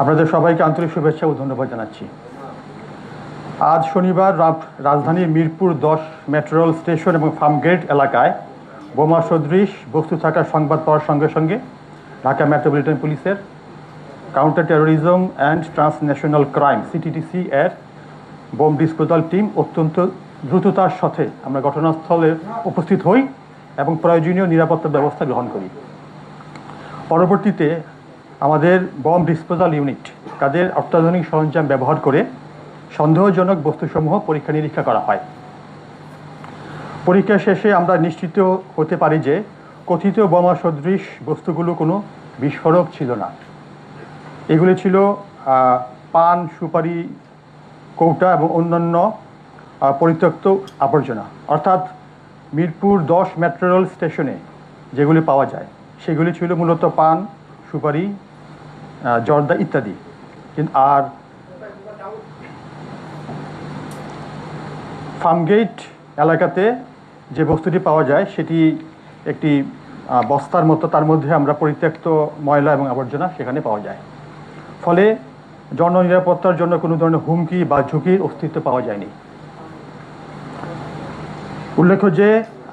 আপনাদের সবাইকে আন্তরিক শুভেচ্ছা ও ধন্যবাদ জানাচ্ছি। আজ শনিবার রাজধানীর মিরপুর 10 মেট্রো রেল স্টেশন এবং ফার্মগেট এলাকায় বোমা সদৃশ বস্তু থাকার সংবাদ পাওয়ার সঙ্গে সঙ্গে ঢাকা মেট্রোপলিটন পুলিশের counter terrorism and transnational crime CTTC এর বোম ডিসপোজাল টিম অত্যন্ত দ্রুততার সাথে আমরা ঘটনাস্থলে উপস্থিত হই এবং প্রয়োজনীয় নিরাপত্তা ব্যবস্থা গ্রহণ করি। পরবর্তীতে আমাদের বম ডিসপোজাল ইউনিট তাদের অত্যাধুনিক সরঞ্জাম ব্যবহার করে সন্দেহজনক বস্তুসমূহ পরীক্ষা নিরীক্ষা করা হয়। পরীক্ষা শেষে আমরা নিশ্চিত হতে পারি যে কথিত বোমা সদৃশ বস্তুগুলো কোনো বিস্ফোরক ছিল না। এগুলি ছিল পান, সুপারি, কৌটা এবং অন্যান্য পরিত্যক্ত আবর্জনা। অর্থাৎ মিরপুর 10 মেট্রো রেল স্টেশনে যেগুলি পাওয়া যায় সেগুলি ছিল মূলত পান, সুপারি, জর্দা ইত্যাদি। আর ফার্মগেট এলাকাতে যে বস্তুটি পাওয়া যায় সেটি একটি বস্তার মতো, তার মধ্যে আমরা পরিত্যক্ত ময়লা এবং আবর্জনা সেখানে পাওয়া যায়। ফলে জননিরাপত্তার জন্য কোনো ধরনের হুমকি বা ঝুঁকির অস্তিত্ব পাওয়া যায়নি। উল্লেখ্য যে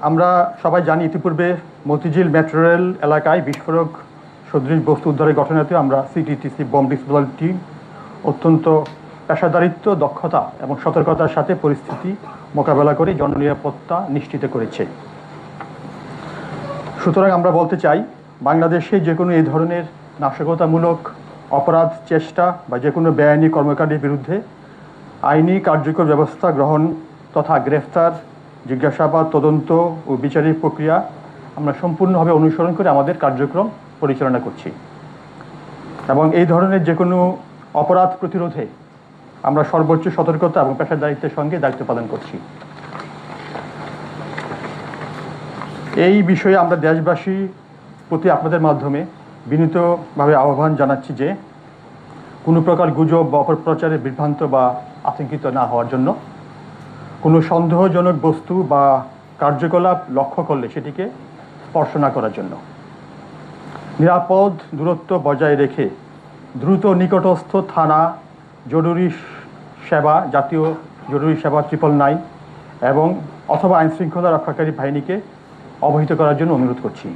আমরা সবাই জানি ইতিপূর্বে মতিঝিল মেট্রো রেল এলাকায় বিস্ফোরক সদৃশ বস্তু উদ্ধারের ঘটনাতেও আমরা সিটিটিসি বম ডিসপোজাল টিম অত্যন্ত পেশাদারিত্ব, দক্ষতা এবং সতর্কতার সাথে পরিস্থিতি মোকাবেলা করে জননিরাপত্তা নিশ্চিত করেছে। সুতরাং আমরা বলতে চাই, বাংলাদেশে যে কোনো এই ধরনের নাশকতামূলক অপরাধ চেষ্টা বা যে কোনো বেআইনি কর্মকাণ্ডের বিরুদ্ধে আইনি কার্যকর ব্যবস্থা গ্রহণ তথা গ্রেফতার, জিজ্ঞাসাবাদ, তদন্ত ও বিচারিক প্রক্রিয়া আমরা সম্পূর্ণভাবে অনুসরণ করে আমাদের কার্যক্রম পরিচালনা করছি এবং এই ধরনের যে কোনো অপরাধ প্রতিরোধে আমরা সর্বোচ্চ সতর্কতা এবং পেশাদারিত্বের সঙ্গে দায়িত্ব পালন করছি। এই বিষয়ে আমরা দেশবাসী প্রতি আপনাদের মাধ্যমে বিনীতভাবে আহ্বান জানাচ্ছি যে কোনো প্রকার গুজব বা অপপ্রচারে বিভ্রান্ত বা আতঙ্কিত না হওয়ার জন্য, কোনো সন্দেহজনক বস্তু বা কার্যকলাপ লক্ষ্য করলে সেটিকে স্পর্শ না করার জন্য, নিরাপদ দূরত্ব বজায় রেখে দ্রুত নিকটস্থ থানা, জরুরি সেবা, জাতীয় জরুরি সেবা 999 এবং অথবা আইনশৃঙ্খলা রক্ষাকারী বাহিনীকে অবহিত করার জন্য অনুরোধ করছি।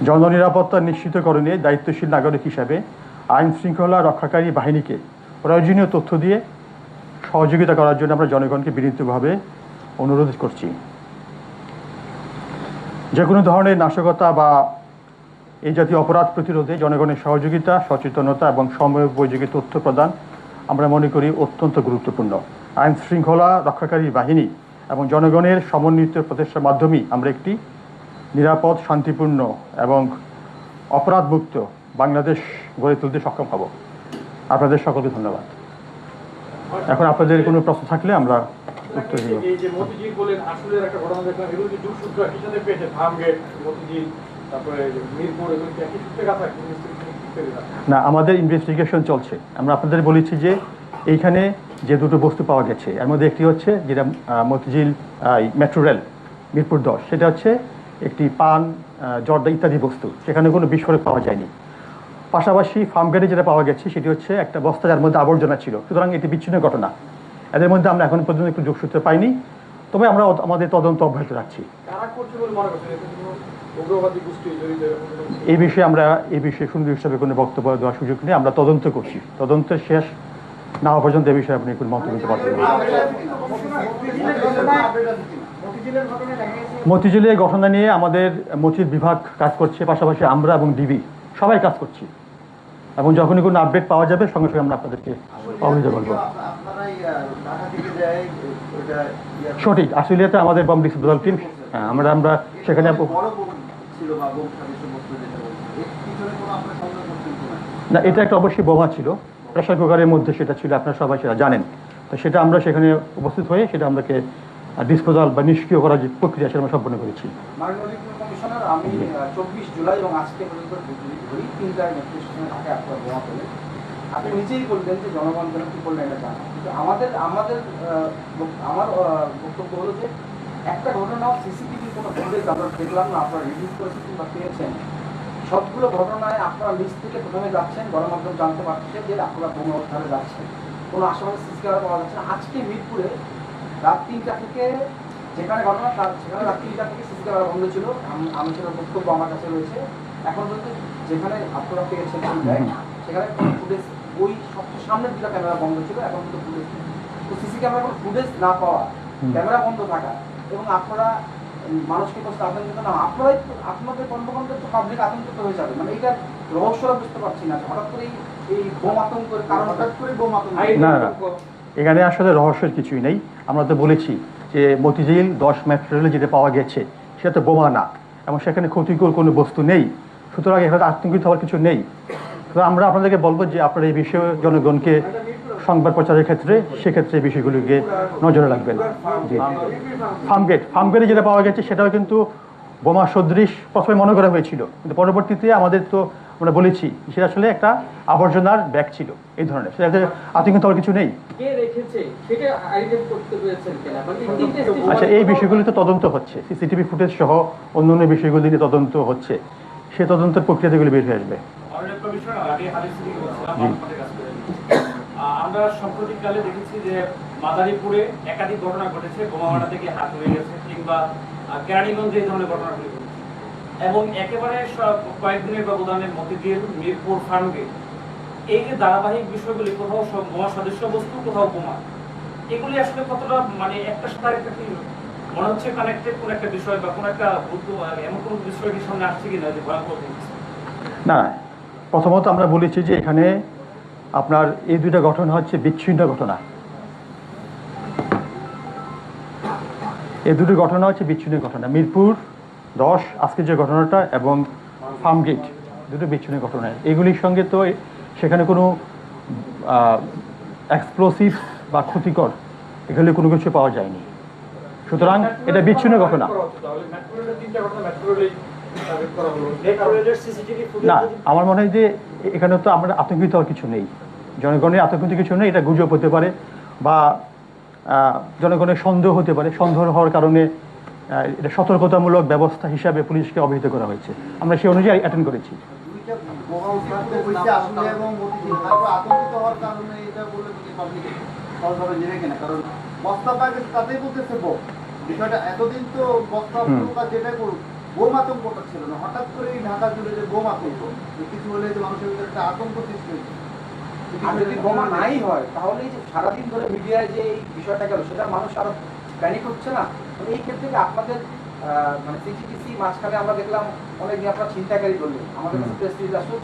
জননিরাপত্তা নিশ্চিতকরণে দায়িত্বশীল নাগরিক হিসাবে আইনশৃঙ্খলা রক্ষাকারী বাহিনীকে প্রয়োজনীয় তথ্য দিয়ে সহযোগিতা করার জন্য আমরা জনগণকে বিনীতভাবে অনুরোধ করছি। যে কোনো ধরনের নাশকতা বা এই জাতীয় অপরাধ প্রতিরোধে জনগণের সহযোগিতা, সচেতনতা এবং সময়োপযোগী তথ্য প্রদান আমরা মনে করি অত্যন্ত গুরুত্বপূর্ণ। আইন শৃঙ্খলা রক্ষাকারী বাহিনী এবং জনগণের সমন্বিত প্রচেষ্টার মাধ্যমেই আমরা একটি নিরাপদ, শান্তিপূর্ণ এবং অপরাধমুক্ত বাংলাদেশ গড়ে তুলতে সক্ষম হব। আপনাদের সকলকে ধন্যবাদ। এখন আপনাদের কোনো প্রশ্ন থাকলে আমরা উত্তর দিব। না, আমাদের ইনভেস্টিগেশন চলছে। আমরা আপনাদের বলেছি যে এইখানে যে দুটো বস্তু পাওয়া গেছে এর মধ্যে একটি হচ্ছে যেটা মতিঝিল মেট্রো রেল মিরপুর 10, সেটা হচ্ছে একটি পান, জর্দা ইত্যাদি বস্তু, সেখানে কোনো বিস্ফোরক পাওয়া যায়নি। পাশাপাশি ফার্মগেটে যেটা পাওয়া গেছে সেটি হচ্ছে একটা বস্তা যার মধ্যে আবর্জনা ছিল। সুতরাং এটি বিচ্ছিন্ন ঘটনা। এদের মধ্যে আমরা এখন পর্যন্ত একটু যোগসূত্র পাইনি, তবে আমরা আমাদের তদন্ত অব্যাহত রাখছি। এই বিষয়ে সুনির্দিষ্টভাবে কোনো বক্তব্য দেওয়ার সুযোগ নেই। আমরা তদন্ত করছি, তদন্তের শেষ না হওয়া পর্যন্ত এ বিষয়ে আপনি কোনো মন্তব্য দিতে পারবেন না। মতিঝিলের ঘটনা নিয়ে আমাদের মতিঝিল বিভাগ কাজ করছে, পাশাপাশি আমরা এবং ডিবি সবাই কাজ করছি এবং যখনই কোনো আপডেট পাওয়া যাবে সঙ্গে সঙ্গে আমরা আপনাদেরকে অবহিত করব। সঠিক, আসলে আমাদের বম ডিসপোজাল টিম, হ্যাঁ, আমরা সেখানে না, এটা একটা অবশ্যই বোমা ছিল, প্রেসার কুকারের মধ্যে সেটা ছিল, আপনারা সবাই সেটা জানেন। তো সেটা আমরা সেখানে উপস্থিত হয়ে সেটা আমাকে ডিসপোজাল বা নিষ্ক্রিয় করার যে প্রক্রিয়া সেটা আমরা সম্পন্ন করেছি। আমি 24 জুলাই এবং আজকে পর্যন্ত তিনটা মেট্রো স্টেশনে বোমা ফেলে আপনি নিজেই বললেন যে জনগণ যেন কি করলেন এটা জানা, কিন্তু আমার বক্তব্য হলো যে একটা ঘটনাও সিসিটিভির কোনো ফুটেজ আমরা দেখলাম না, আপনারা রিলিজ করেছেন বা পেয়েছেন, সবগুলো ঘটনায় আপনারা নিজ থেকে প্রথমে যাচ্ছেন, গণমাধ্যম জানতে পারছে যে আপনারা বোমা উদ্ধারে যাচ্ছেন, কোনো আশেপাশে সিসি ক্যামেরা পাওয়া যাচ্ছে না। আজকে মিরপুরে রাত 3টা থেকে যেখানে ঘটনা সেখানে রাত 3টা থেকে সিসি ক্যামেরা বন্ধ ছিল। আমি সেটা বক্তব্য আমার কাছে রয়েছে। এখন পর্যন্ত যেখানে আপনারা পেয়েছেন সেখানে কোনো ফুটেজ, ওই সবচেয়ে সামনের দিকে ক্যামেরা বন্ধ ছিল, এখন কিন্তু ফুটেজ নেই। তো সিসি ক্যামেরা কোনো ফুটেজ না পাওয়া, ক্যামেরা বন্ধ থাকা এবং আপনারা মানুষকে কষ্ট আতঙ্কিত না, আপনারাই আপনাদের কর্মকাণ্ডে তো পাবলিক আতঙ্কিত হয়ে যাবে। মানে এইটার রহস্যটা বুঝতে পারছি না, হঠাৎ করে এই বোম আতঙ্কের কারণ, হঠাৎ করে বোম আতঙ্ক। না না, এখানে আসলে রহস্যের কিছুই নেই। আমরা তো বলেছি যে মতিঝিল 10 মেট্রো রেলে যেটা পাওয়া গেছে সেটা তো বোমা না, এবং সেখানে ক্ষতিকর কোনো বস্তু নেই। সুতরাং এখানে আতঙ্কিত হওয়ার কিছু নেই। তো আমরা আপনাদেরকে বলবো যে আপনারা এই বিষয়ে জনগণকে সংবাদ প্রচারের ক্ষেত্রে সেক্ষেত্রে এই বিষয়গুলিকে নজরে রাখবেন। জি, ফার্মগেটে যেটা পাওয়া গেছে সেটাও কিন্তু বোমা সদৃশ প্রথমে মনে করা হয়েছিল, কিন্তু পরবর্তীতে আমাদের তো আমরা বলেছি সেটা আসলে একটা আবর্জনার ব্যাগ ছিল এই ধরনের, সেটাতে আতঙ্কিত হওয়ার কিছু নেই। আচ্ছা, এই বিষয়গুলি তো তদন্ত হচ্ছে, সিসিটিভি ফুটেজ সহ অন্যান্য বিষয়গুলি নিয়ে তদন্ত হচ্ছে, সে তদন্তের প্রক্রিয়াতে এগুলি বের হয়ে আসবে। আমরা সাম্প্রতিককালে দেখেছি যে মাদারীপুরে একাধিক ঘটনা ঘটেছে, বোমামারা থেকে হাত হয়ে গেছে, কিংবা কেরানীগঞ্জে এই ধরনের ঘটনাগুলি ঘটেছে, এবং একেবারে কয়েকদিনের ব্যবধানে মতিঝিল, মিরপুর, ফার্মগেট, এই যে ধারাবাহিক বিষয়গুলি, কোথাও বোমা সদস্য বস্তু, কোথাও বোমা, এগুলি আসলে কতটা মানে একটা সাথে একটা কি মনে হচ্ছে কানেক্টেড কোন একটা বিষয় বা কোন একটা এমন কোন বিষয় কি সামনে আসছে কিনা যে ভয়ঙ্কর হচ্ছে? না, প্রথমত আমরা বলেছি যে এখানে আপনার এই দুইটা ঘটনা হচ্ছে বিচ্ছিন্ন ঘটনা, এই দুটো ঘটনা হচ্ছে বিচ্ছিন্ন ঘটনা। মিরপুর 10 আজকে যে ঘটনাটা এবং ফার্মগেট দুটো বিচ্ছিন্ন ঘটনা, এগুলির সঙ্গে তো সেখানে কোনো এক্সপ্লোসিভ বা ক্ষতিকর এগুলি কোনো কিছু পাওয়া যায়নি, সুতরাং এটা বিচ্ছিন্ন ঘটনা না। আমার মনে হয় যে এখানে তো আমরা আতঙ্কিত হওয়ার কিছু নেই, জনগণের আতঙ্কিত কিছু নেই। এটা গুজব হতে পারে বা জনগণের সন্দেহ হতে পারে, সন্দেহ হওয়ার কারণে এটা সতর্কতামূলক ব্যবস্থা হিসাবে পুলিশকে অবহিত করা হয়েছে, আমরা সেই অনুযায়ী অ্যাটেন্ড করেছি। বিষয়টা এতদিন তো যেটাই করুক বোম আতঙ্কটা ছিল না, হঠাৎ করে ঢাকা জুড়ে যে বোম আতঙ্ক, কিছু হলে যে মানুষের ভিতরে একটা আতঙ্ক সৃষ্টি হয়েছে। যদি বোমা নাই হয় তাহলে এই যে সারাদিন ধরে মিডিয়ায় যে এই বিষয়টা গেল সেটা মানুষ আরো প্যানিক হচ্ছে না। এই ক্ষেত্রে আপনাদের মানে সিটিটিসি মাঝখানে আমরা দেখলাম অনেকদিন আপনারা ছিনতাইকারী ধরলেন, আমাদের কাছে প্রেস রিলিজ আসলো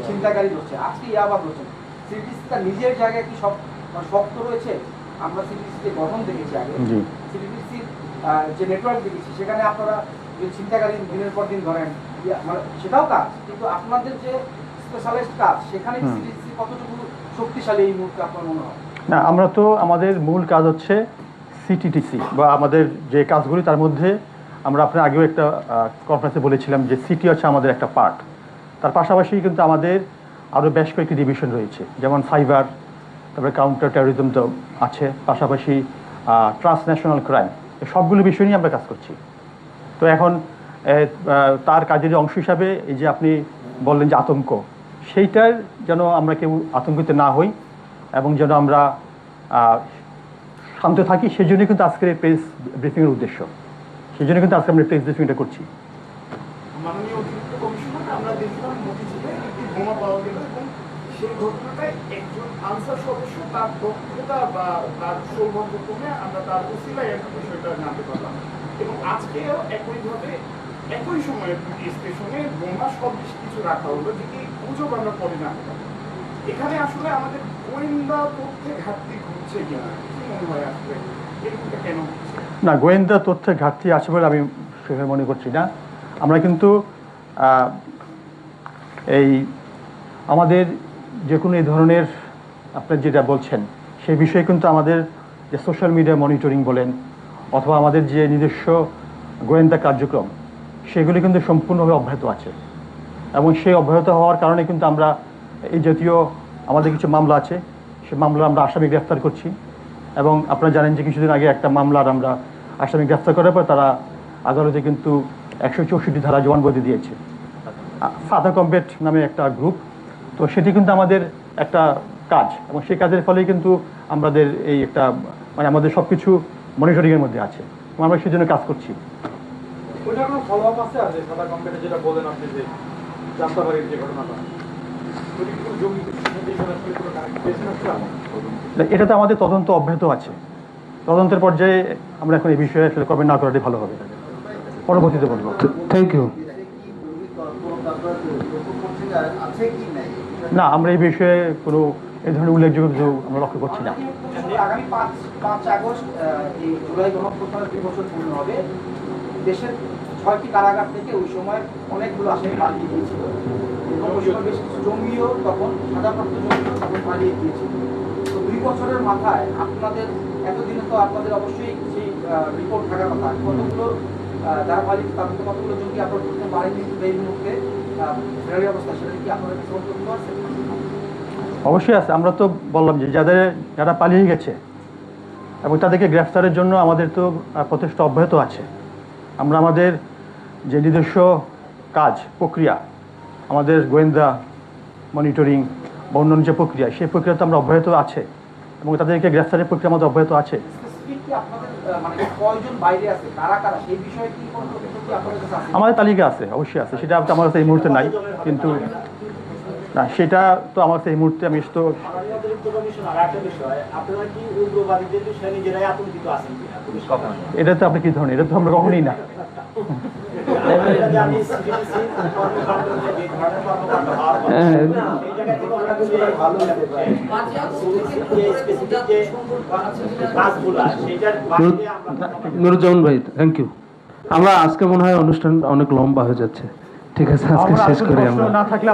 ছিনতাইকারী ধরছে, আজকে ইয়াবাদ হচ্ছে। সিটিটিসি তার নিজের জায়গায় কি সব শক্ত রয়েছে? আমরা সিটিটিসি যে গঠন দেখেছি আগে, সিটিটিসির যে নেটওয়ার্ক দেখেছি সেখানে আপনারা যে ছিনতাইকারী দিনের পর দিন ধরেন, মানে সেটাও কাজ, কিন্তু আপনাদের যে স্পেশালাইজড কাজ সেখানে সিটিটিসি কতটুকু শক্তিশালী এই মুহূর্তে আপনার মনে হয়? না, আমরা তো আমাদের মূল কাজ হচ্ছে সিটিটিসি বা আমাদের যে কাজগুলি তার মধ্যে আমরা আপনার আগেও একটা কনফারেন্সে বলেছিলাম যে সিটি হচ্ছে আমাদের একটা পার্ট, তার পাশাপাশি কিন্তু আমাদের আরও বেশ কয়েকটি ডিভিশন রয়েছে, যেমন সাইবার, তারপরে কাউন্টার টেরোরিজম তো আছে, পাশাপাশি ট্রান্সন্যাশনাল ক্রাইম, সবগুলো বিষয় নিয়ে আমরা কাজ করছি। তো এখন তার কাজের অংশ হিসাবে এই যে আপনি বললেন যে আতঙ্ক, সেইটার যেন আমরা কেউ আতঙ্কিত না হই এবং যেন আমরা শান্ত থাকি, সেই জন্য কিন্তু আজকের এই প্রেস ব্রিফিংয়ের উদ্দেশ্য, সেই জন্য কিন্তু আজকে আমরা প্রেস ব্রিফিংটা করছি। মাননীয় অতিরিক্ত কমিশনার, আমরা দেখলাম মতিঝিলে একটি বোমা পাওয়া গেল এবং সেই ঘটনাটায় একজন আনসার সদস্য তার দক্ষতা বা তার সৌভাগ্যক্রমে আমরা তার ওসিলায় একটা বিষয়টা জানতে পারলাম, এবং আজকেও একইভাবে একই সময়ে দুটি স্টেশনে বোমা সব কিছু রাখা হলো, যেটি গুজব আমরা পরে জানতে পারলাম। এখানে আসলে আমাদের গোয়েন্দা তথ্যে ঘাটতি ঘটছে কিনা, কি মনে হয় আসলে এরকমটা কেন হচ্ছে? না, গোয়েন্দা তথ্যের ঘাটতি আছে বলে আমি সেভাবে মনে করছি না। আমরা কিন্তু এই আমাদের যে কোনো এই ধরনের আপনার যেটা বলছেন সেই বিষয়ে কিন্তু আমাদের যে সোশ্যাল মিডিয়া মনিটরিং বলেন অথবা আমাদের যে নিজস্ব গোয়েন্দা কার্যক্রম সেগুলি কিন্তু সম্পূর্ণভাবে অব্যাহত আছে, এবং সেই অব্যাহত হওয়ার কারণে কিন্তু আমরা এই জাতীয় আমাদের কিছু মামলা আছে, সে মামলা আমরা আসামি গ্রেফতার করছি, এবং আপনারা জানেন যে কিছুদিন আগে একটা মামলার আমরা আসামি গ্রেফতার করার পর তারা আদালতে কিন্তু 164 ধারা জবানবন্দি দিয়েছে। ফাদার কমবেট নামে একটা গ্রুপ। তো সেটি কিন্তু আমাদের একটা কাজ, এবং সেই কাজের ফলেই কিন্তু আমাদের এই একটা মানে আমাদের সব কিছু মনিটরিংয়ের মধ্যে আছে এবং আমরা সেই জন্য কাজ করছি। ওইটা কোনো ফলো আপ আছে আর যে সাদা কম্পিউটার যেটা বলেন আপনি যে জামতাবাড়ির যে ঘটনাটা ওইটা কি কোনো জমি আসলে কোনো কানেকশন আছে? এটা তো আমাদের তদন্ত অব্যাহত আছে। তদন্তের পর্যায়ে আমরা এখন এই বিষয়ে আসলে কবে না করাটাই ভালো হবে, পরবর্তীতে বলবো। Thank you. না, আমরা এই বিষয়ে কোনো এই ধরনের উল্লেখযোগ্য কিছু আমরা লক্ষ্য করছি না। আগামী 5 আগস্ট এই জুলাই গণঅভ্যুত্থানের 2 বছর পূর্ণ হবে। দেশের 6টি কারাগার থেকে ওই সময় অনেকগুলো আসামি পালিয়ে গিয়েছিল এবং ওই সময় বেশ কিছু জঙ্গিও তখন সাজাপ্রাপ্ত জঙ্গিও তখন পালিয়ে গিয়েছিল। তো 2 বছরের মাথায় আপনাদের এতদিনে তো আপনাদের অবশ্যই সেই রিপোর্ট থাকার কথা, কতগুলো যারা পালিয়ে তাদের তো কতগুলো জঙ্গি আপনারা করতে পারেননি এই মুহূর্তে ফেরারি অবস্থা, সেটা কি আপনারা কিছু করতে পারছেন? অবশ্যই আছে। আমরা তো বললাম যে যারা পালিয়ে গেছে এবং তাদেরকে গ্রেফতারের জন্য আমাদের তো প্রচেষ্টা অব্যাহত আছে। আমরা আমাদের যে নিজস্ব কাজ প্রক্রিয়া, আমাদের গোয়েন্দা মনিটরিং বা অন্যান্য যে প্রক্রিয়া, সেই প্রক্রিয়া তো আমরা অব্যাহত আছে এবং তাদেরকে গ্রেফতারের প্রক্রিয়া আমাদের অব্যাহত আছে। স্পেসিফিক কি আপনাদের মানে কয়জন বাইরে আছে, কারা কারা, সেই বিষয়ে কি কোনো তথ্য কি আপনাদের কাছে আছে? আমাদের তালিকা আছে, অবশ্যই আছে। সেটা তো আমার কাছে এই মুহূর্তে নাই, কিন্তু না, সেটা তো আমার কাছে এই মুহূর্তে আমি তো এটা তো আপনি কি ধরনের, এটা তো আমরা কখনোই না। নুরুজ্জামান ভাই, থ্যাংক ইউ। আমরা আজকে মনে হয় অনুষ্ঠান অনেক লম্বা হয়ে যাচ্ছে। ঠিক আছে, আজকে আমরা শেষ করি প্রশ্ন আমরা। না থাকলে